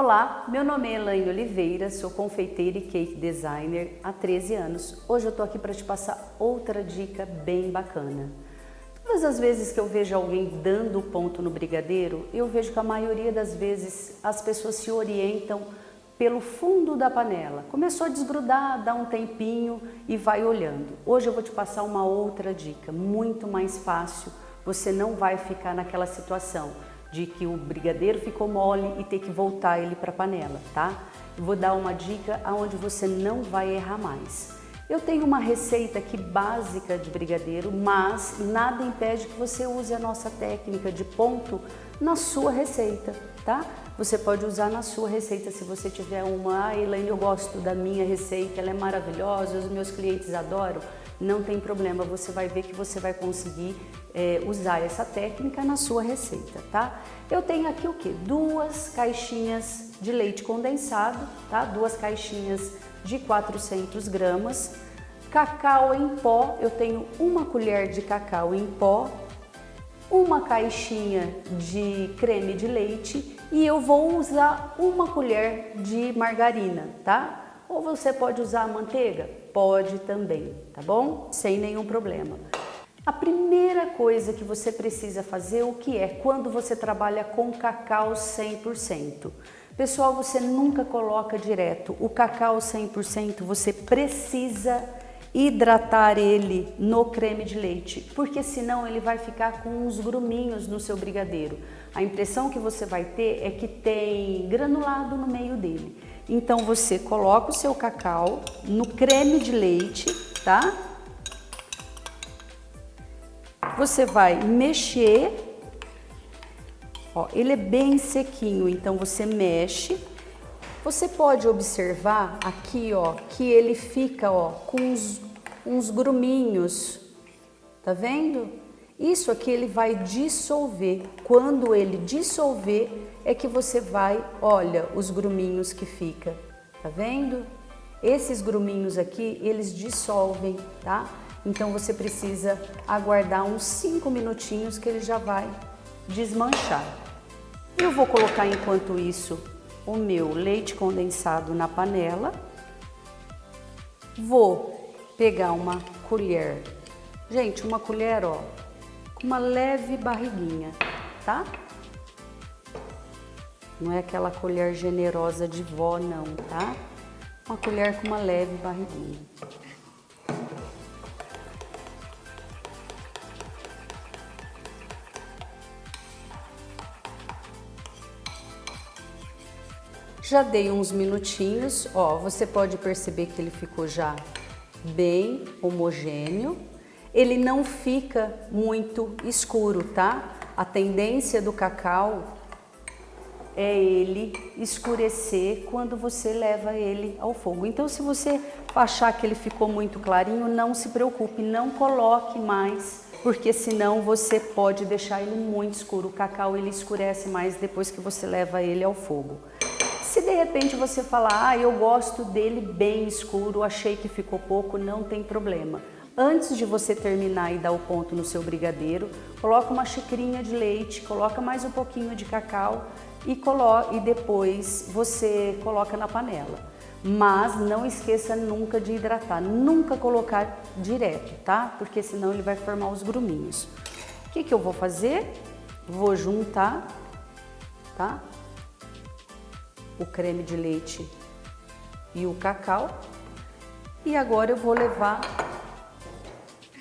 Olá, meu nome é Elaine Oliveira, sou confeiteira e cake designer há 13 anos. Hoje eu tô aqui para te passar outra dica bem bacana. Todas as vezes que eu vejo alguém dando ponto no brigadeiro, eu vejo que a maioria das vezes as pessoas se orientam pelo fundo da panela. Começou a desgrudar, dá um tempinho e vai olhando. Hoje eu vou te passar uma outra dica, muito mais fácil. Você não vai ficar naquela situação de que o brigadeiro ficou mole e ter que voltar ele para a panela, tá? Eu vou dar uma dica aonde você não vai errar mais. Eu tenho uma receita aqui básica de brigadeiro, mas nada impede que você use a nossa técnica de ponto na sua receita, tá? Você pode usar na sua receita se você tiver uma, Elaine, eu gosto da minha receita, ela é maravilhosa, os meus clientes adoram. Não tem problema, você vai ver que você vai conseguir usar essa técnica na sua receita, tá? Eu tenho aqui o que? 2 caixinhas de leite condensado, tá? 2 caixinhas de 400 gramas. Cacau em pó, eu tenho 1 colher de cacau em pó, 1 caixinha de creme de leite e eu vou usar 1 colher de margarina, tá? Ou você pode usar a manteiga? Pode também, tá bom? Sem nenhum problema. A primeira coisa que você precisa fazer, o que é? Quando você trabalha com cacau 100%. Pessoal, você nunca coloca direto. O cacau 100%, você precisa hidratar ele no creme de leite, porque senão ele vai ficar com uns gruminhos no seu brigadeiro. A impressão que você vai ter é que tem granulado no meio dele. Então você coloca o seu cacau no creme de leite, tá? Você vai mexer, ó, ele é bem sequinho, então você mexe. Você pode observar aqui, ó, que ele fica, ó, com uns gruminhos, tá vendo? Isso aqui ele vai dissolver. Quando ele dissolver é que você vai, olha, os gruminhos que fica, tá vendo? Esses gruminhos aqui, eles dissolvem, tá? Então você precisa aguardar uns 5 minutinhos que ele já vai desmanchar. Eu vou colocar enquanto isso o meu leite condensado na panela. Vou pegar uma colher, gente, uma colher, ó, com uma leve barriguinha, tá? Não é aquela colher generosa de vó, não, tá? Uma colher com uma leve barriguinha. Já dei uns minutinhos, ó, você pode perceber que ele ficou já bem homogêneo. Ele não fica muito escuro, tá? A tendência do cacau é ele escurecer quando você leva ele ao fogo. Então, se você achar que ele ficou muito clarinho, não se preocupe, não coloque mais, porque senão você pode deixar ele muito escuro. O cacau ele escurece mais depois que você leva ele ao fogo. Se de repente você falar, eu gosto dele bem escuro, achei que ficou pouco, não tem problema. Antes de você terminar e dar o ponto no seu brigadeiro, coloca uma xicrinha de leite, coloca mais um pouquinho de cacau e depois você coloca na panela. Mas não esqueça nunca de hidratar, nunca colocar direto, tá? Porque senão ele vai formar os gruminhos. O que eu vou fazer? Vou juntar, tá? O creme de leite e o cacau. E agora eu vou levar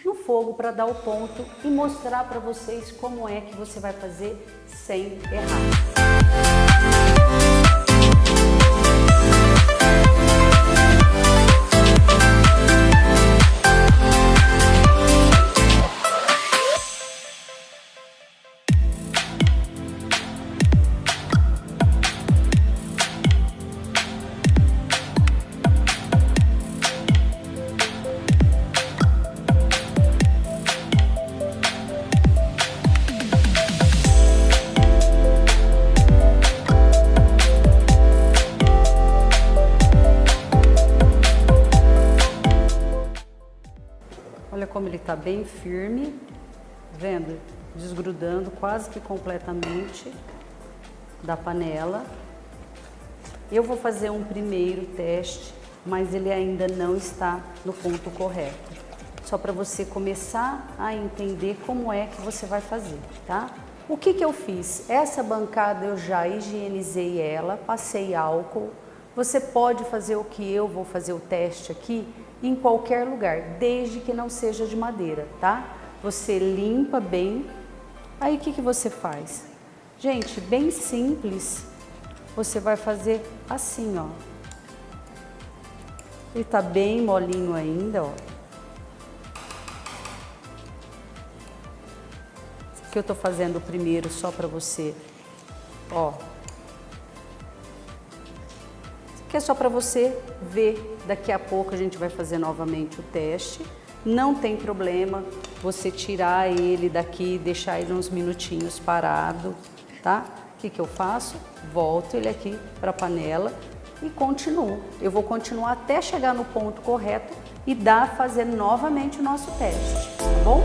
no fogo para dar o ponto e mostrar para vocês como é que você vai fazer sem errar. Olha como ele tá bem firme, vendo? Desgrudando quase que completamente da panela. Eu vou fazer um primeiro teste, mas ele ainda não está no ponto correto. Só para você começar a entender como é que você vai fazer, tá? O que eu fiz? Essa bancada eu já higienizei ela, passei álcool. Você pode fazer o que eu vou fazer o teste aqui em qualquer lugar, desde que não seja de madeira, tá? Você limpa bem. Aí o que você faz? Gente, bem simples. Você vai fazer assim, ó. Ele tá bem molinho ainda, ó. Esse aqui eu tô fazendo primeiro só para você, ó. Isso aqui é só para você ver. Daqui a pouco a gente vai fazer novamente o teste. Não tem problema você tirar ele daqui e deixar ele uns minutinhos parado, tá? O que eu faço? Volto ele aqui para a panela e continuo. Eu vou continuar até chegar no ponto correto e fazer novamente o nosso teste, tá bom?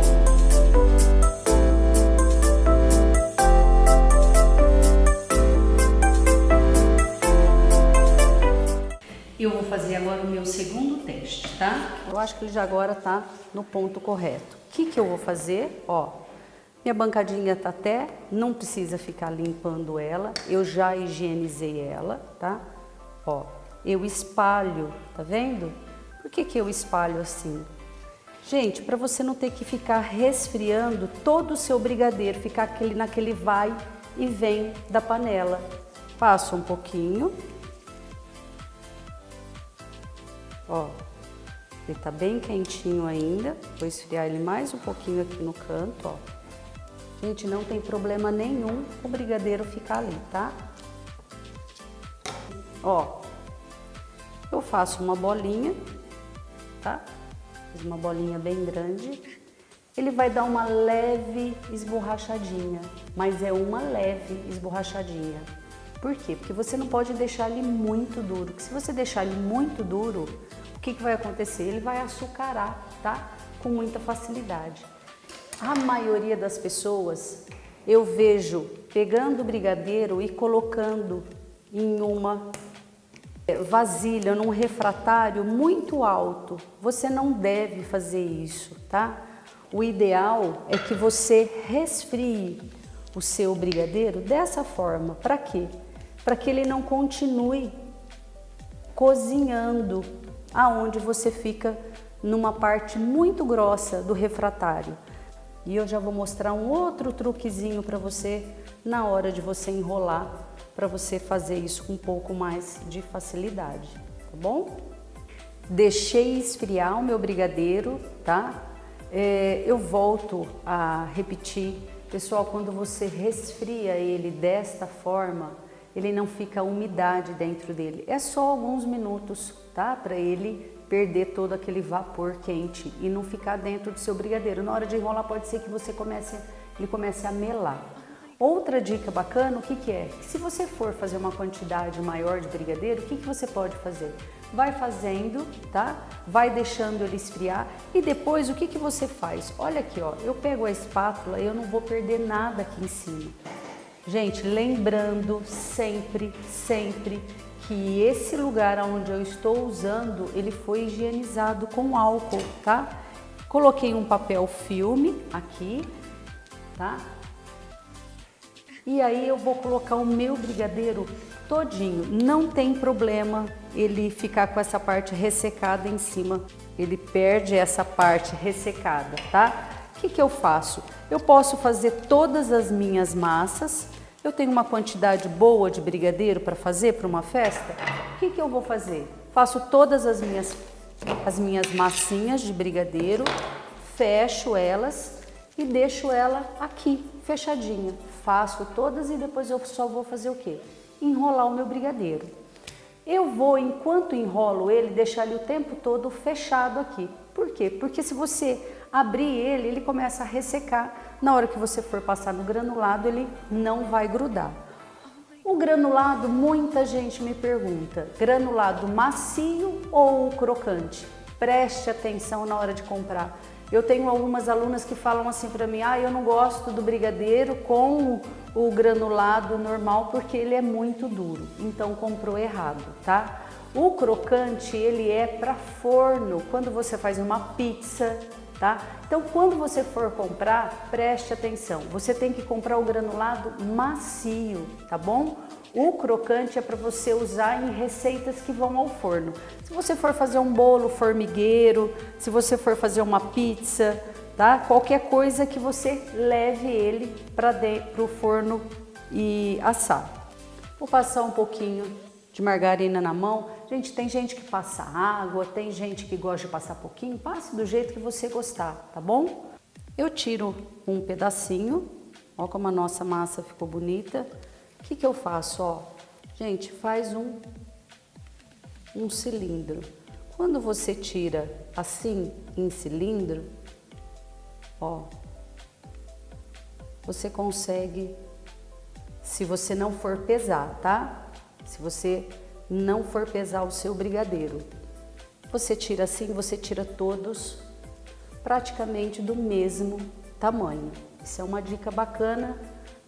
Eu vou fazer agora o meu segundo teste, tá? Eu acho que ele já agora tá no ponto correto. O que eu vou fazer? Ó, minha bancadinha tá até, não precisa ficar limpando ela, eu já higienizei ela, tá? Ó, eu espalho, tá vendo? Por que eu espalho assim? Gente, para você não ter que ficar resfriando todo o seu brigadeiro, ficar naquele vai e vem da panela. Passo um pouquinho. Ó, ele tá bem quentinho ainda, vou esfriar ele mais um pouquinho aqui no canto, ó. Gente, não tem problema nenhum o brigadeiro ficar ali, tá? Ó, eu faço uma bolinha, tá? Fiz uma bolinha bem grande. Ele vai dar uma leve esborrachadinha, mas é uma leve esborrachadinha. Por quê? Porque você não pode deixar ele muito duro, porque se você deixar ele muito duro, o que vai acontecer? Ele vai açucarar, tá? Com muita facilidade. A maioria das pessoas, eu vejo pegando o brigadeiro e colocando em uma vasilha, num refratário muito alto. Você não deve fazer isso, tá? O ideal é que você resfrie o seu brigadeiro dessa forma. Para quê? Para que ele não continue cozinhando aonde você fica numa parte muito grossa do refratário. E eu já vou mostrar um outro truquezinho para você na hora de você enrolar, para você fazer isso com um pouco mais de facilidade, tá bom? Deixei esfriar o meu brigadeiro, tá? Eu volto a repetir, pessoal, quando você resfria ele desta forma, ele não fica umidade dentro dele. É só alguns minutos, tá? Para ele perder todo aquele vapor quente e não ficar dentro do seu brigadeiro. Na hora de enrolar pode ser que ele comece a melar. Outra dica bacana, o que é? Se você for fazer uma quantidade maior de brigadeiro, o que você pode fazer? Vai fazendo, tá? Vai deixando ele esfriar e depois o que você faz? Olha aqui, ó, eu pego a espátula e eu não vou perder nada aqui em cima. Gente, lembrando sempre que esse lugar onde eu estou usando, ele foi higienizado com álcool, tá? Coloquei um papel filme aqui, tá? E aí eu vou colocar o meu brigadeiro todinho. Não tem problema ele ficar com essa parte ressecada em cima. Ele perde essa parte ressecada, tá? O que eu faço? Eu posso fazer todas as minhas massas. Eu tenho uma quantidade boa de brigadeiro para fazer para uma festa. O que eu vou fazer? Faço todas as minhas massinhas de brigadeiro, fecho elas e deixo ela aqui, fechadinha. Faço todas e depois eu só vou fazer o quê? Enrolar o meu brigadeiro. Eu vou, enquanto enrolo ele, deixar ele o tempo todo fechado aqui. Por quê? Porque se você abrir ele, ele começa a ressecar. Na hora que você for passar no granulado, ele não vai grudar. O granulado, muita gente me pergunta, granulado macio ou crocante? Preste atenção na hora de comprar. Eu tenho algumas alunas que falam assim para mim, eu não gosto do brigadeiro com o granulado normal porque ele é muito duro, então comprou errado, tá? O crocante, ele é para forno, quando você faz uma pizza, tá? Então, quando você for comprar, preste atenção, você tem que comprar o granulado macio, tá bom? O crocante é para você usar em receitas que vão ao forno. Se você for fazer um bolo formigueiro, se você for fazer uma pizza, tá? Qualquer coisa que você leve ele para o forno e assar. Vou passar um pouquinho de margarina na mão. Gente, tem gente que passa água, tem gente que gosta de passar pouquinho. Passe do jeito que você gostar, tá bom? Eu tiro um pedacinho. Ó como a nossa massa ficou bonita. O que eu faço, ó? Gente, faz um cilindro. Quando você tira assim, em cilindro, ó, você consegue, se você não for pesar, tá? Se você não for pesar o seu brigadeiro, você tira assim, você tira todos praticamente do mesmo tamanho. Isso é uma dica bacana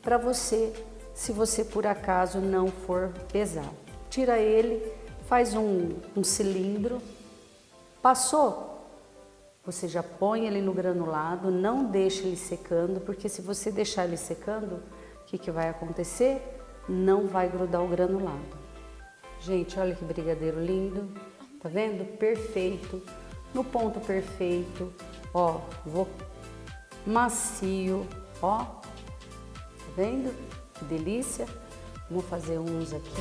para você, se você por acaso não for pesar. Tira ele, faz um cilindro, passou, você já põe ele no granulado, não deixa ele secando, porque se você deixar ele secando, o que vai acontecer? Não vai grudar o granulado. Gente, olha que brigadeiro lindo, tá vendo? Perfeito, no ponto perfeito, ó, macio, ó, tá vendo? Que delícia! Vou fazer uns aqui.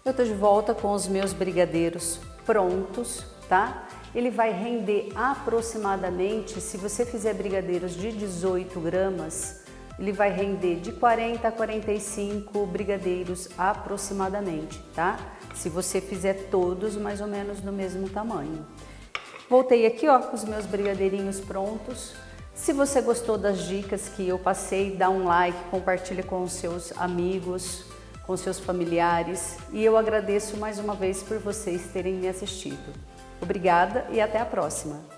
Eu tô de volta com os meus brigadeiros prontos, tá? Ele vai render aproximadamente, se você fizer brigadeiros de 18 gramas, ele vai render de 40 a 45 brigadeiros aproximadamente, tá? Se você fizer todos mais ou menos do mesmo tamanho. Voltei aqui, ó, com os meus brigadeirinhos prontos. Se você gostou das dicas que eu passei, dá um like, compartilha com os seus amigos, com seus familiares. E eu agradeço mais uma vez por vocês terem me assistido. Obrigada e até a próxima!